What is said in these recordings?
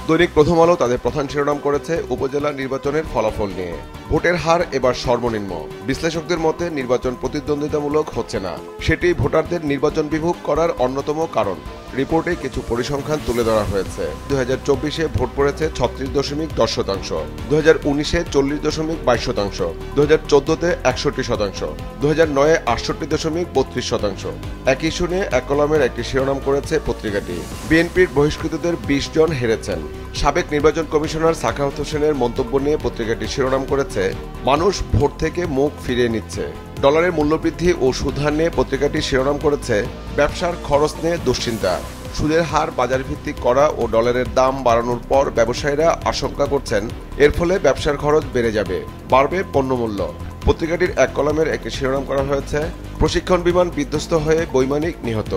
দৈনিক প্রথম আলো তাদের প্রধান শিরোনাম করেছে উপজেলা নির্বাচনের ফলাফল নিয়ে। ভোটের হার এবার সর্বনিম্ন। বিশ্লেষকদের মতে নির্বাচন প্রতিদ্বন্দ্বিতামূলক হচ্ছে না, সেটি ভোটারদের নির্বাচন বিমুখ করার অন্যতম কারণ। রিপোর্টে কিছু পরিসংখ্যান তুলে ধরা হয়েছে। 2024-এ ভোট পড়েছে 36.10%, 2019-এ 40.22%, 2014-তে 61%, 2009-এ 68.32%। একই শুনে এক কলামের একটি শিরোনাম করেছে পত্রিকাটি, বিএনপির বহিষ্কৃতদের 20 জন হেরেছেন। সাবেক নির্বাচন কমিশনার সাখাওয়াত হোসেনের মন্তব্য নিয়ে পত্রিকাটি শিরোনাম করেছে, মানুষ ভোট থেকে মুখ ফিরিয়ে নিচ্ছে। ডলারের মূল্যবৃদ্ধি ও সুদহার নিয়ে পত্রিকাটি শিরোনাম করেছে, ব্যবসার খরচ নিয়ে দুশ্চিন্তা। সুদের হার বাজার ভিত্তিক করা ও ডলারের দাম বাড়ানোর পর ব্যবসায়ীরা আশঙ্কা করছেন এর ফলে ব্যবসার খরচ বেড়ে যাবে, বাড়বে পণ্যমূল্য। পত্রিকাটির এক কলামের একটি শিরোনাম করা হয়েছে, প্রশিক্ষণ বিমান বিধ্বস্ত হয়ে বৈমানিক নিহত।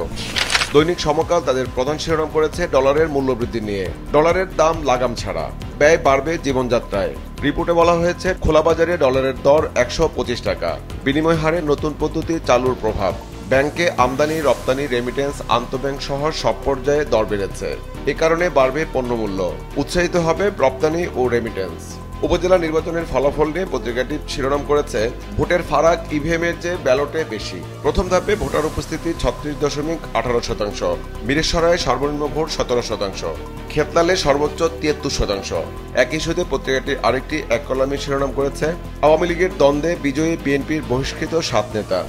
দৈনিক সমকাল তাদের প্রধান শিরোনাম করেছে ডলারের মূল্যবৃদ্ধি নিয়ে। ডলারের দাম লাগাম ছাড়া, ব্যয় বাড়বে জীবনযাত্রায়। রিপোর্টে বলা হয়েছে, খোলা বাজারে ডলারের দর 125 টাকা। বিনিময় হারে নতুন পদ্ধতি চালুর প্রভাব। ব্যাংকে আমদানি রপ্তানি রেমিটেন্স আন্তঃব্যাংক সহ সব পর্যায়ে দর বেড়েছে। এ কারণে বাড়বে পণ্যমূল্য, উৎসাহিত হবে রপ্তানি ও রেমিটেন্স। উপজেলা নির্বাচনের ফলাফল নিয়ে পত্রিকাটি শিরোনাম করেছে, ভোটের ফারাক ইভিএমের চেয়ে ব্যালটে বেশি। প্রথম ধাপে ভোটার উপস্থিতি 36.18%, মিরেশ্বরায় সর্বনিম্ন ভোট 17%, খেতলালে সর্বোচ্চ 73%। একই ইস্যুতে পত্রিকাটির আরেকটি এক কলামে শিরোনাম করেছে, আওয়ামী লীগের দ্বন্দ্বে বিজয়ী বিএনপির বহিষ্কৃত 7 নেতা।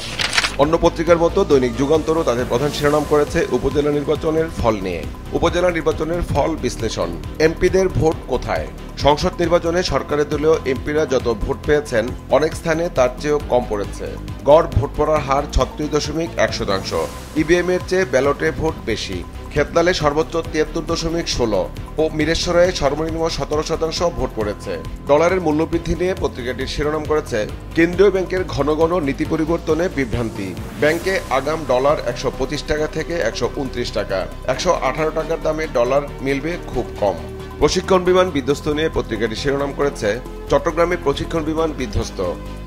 অন্য পত্রিকার মতো দৈনিক যুগান্তরও তাদের প্রধান শিরোনাম করেছে উপজেলা নির্বাচনের ফল নিয়ে। উপজেলা নির্বাচনের ফল বিশ্লেষণ। এমপিদের ভোট কোথায়? সংসদ নির্বাচনে সরকারের দলীয় এমপিরা যত ভোট পেয়েছেন অনেক স্থানে তার চেয়েও কম পড়েছে। গড় ভোট পড়ার হার 36.1%। ইভিএমের চেয়ে ব্যালটে ভোট বেশি। খেতলালে সর্বোচ্চ 73.16 ও মিরেশ্বরায় সর্বনিম্ন 17% ভোট পড়েছে। ডলারের মূল্যবৃদ্ধি নিয়ে পত্রিকাটির শিরোনাম করেছে, কেন্দ্রীয় ব্যাংকের ঘন ঘন নীতি পরিবর্তনে বিভ্রান্তি। ব্যাংকে আগাম ডলার 125 টাকা থেকে 129 টাকা, 118 টাকার দামে ডলার মিলবে খুব কম। প্রশিক্ষণ বিমান বিধ্বস্ত নিয়ে পত্রিকাটি শিরোনাম করেছে, চট্টগ্রামে প্রশিক্ষণ বিমান বিধ্বস্ত,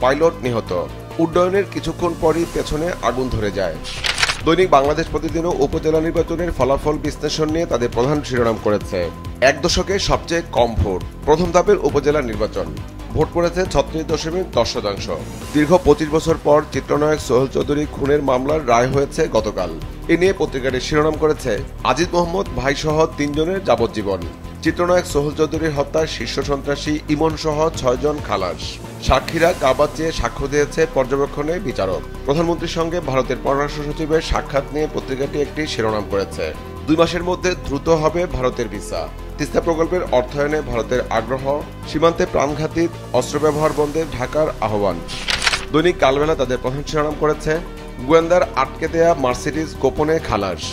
পাইলট নিহত। উড্ডয়নের কিছুক্ষণ পরই পেছনে আগুন ধরে যায়। দৈনিক বাংলাদেশ প্রতিদিনও উপজেলা নির্বাচনের ফলাফল বিশ্লেষণ নিয়ে তাদের প্রধান শিরোনাম করেছে, এক দশকে সবচেয়ে কম ভোট। প্রথম ধাপের উপজেলা নির্বাচন, ভোট পড়েছে 36.10%। দীর্ঘ 25 বছর পর চিত্রনায়ক সোহেল চৌধুরী খুনের মামলার রায় হয়েছে গতকাল। এ নিয়ে পত্রিকাটি শিরোনাম করেছে, আজিজ মোহাম্মদ ভাইসহ 3 জনের যাবজ্জীবন। চিত্রনায়ক সোহেল চৌধুরীর হত্যার শীর্ষ সন্ত্রাসী ইমন সহ 6 জন খালাস। সাক্ষীরা কাবা চেয়ে সাক্ষ্য দিয়েছে পর্যবেক্ষণে বিচারক। প্রধানমন্ত্রীর সঙ্গে ভারতের পররাষ্ট্র সচিবের সাক্ষাৎ নিয়ে পত্রিকাটি একটি শিরোনাম করেছে, 2 মাসের মধ্যে দ্রুত হবে ভারতের ভিসা। তিস্তা প্রকল্পের অর্থায়নে ভারতের আগ্রহ। সীমান্তে প্রাণঘাতী অস্ত্র ব্যবহার বন্ধে ঢাকার আহ্বান। দৈনিক কালবেলা তাদের প্রধান শিরোনাম করেছে, গোয়েন্দার আটকে দেয়া মার্সিডিজ গোপনে খালাস।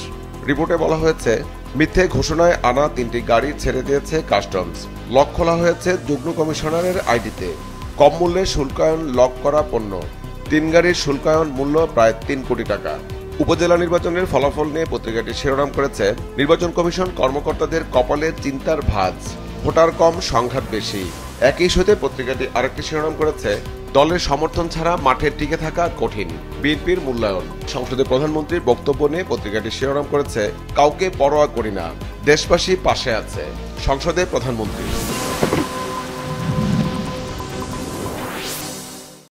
রিপোর্টে বলা হয়েছে, মিথ্যে ঘোষণায় আনা 3টি গাড়ি ছেড়ে দিয়েছে কাস্টমস। লক খোলা হয়েছে যুগ্ম কমিশনারের আইডিতে। কম মূল্যে শুল্কায়ন লক করা পণ্য। 3 গাড়ির শুল্কায়ন মূল্য প্রায় 3 কোটি টাকা। উপজেলা নির্বাচনের ফলাফল নিয়ে পত্রিকাটি শিরোনাম করেছে, নির্বাচন কমিশন কর্মকর্তাদের কপালে চিন্তার ভাঁজ। ভোটার কম, সংঘাত বেশি। একই ইস্যুতে পত্রিকাটি আরেকটি শিরোনাম করেছে, দলের সমর্থন ছাড়া মাঠে টিকে থাকা কঠিন, বিএনপির মূল্যায়ন। সংসদে প্রধানমন্ত্রীর বক্তব্য নিয়ে পত্রিকাটি শিরোনাম করেছে, কাউকে পরোয়া করি না, দেশবাসী পাশে আছে। সংসদে প্রধানমন্ত্রী।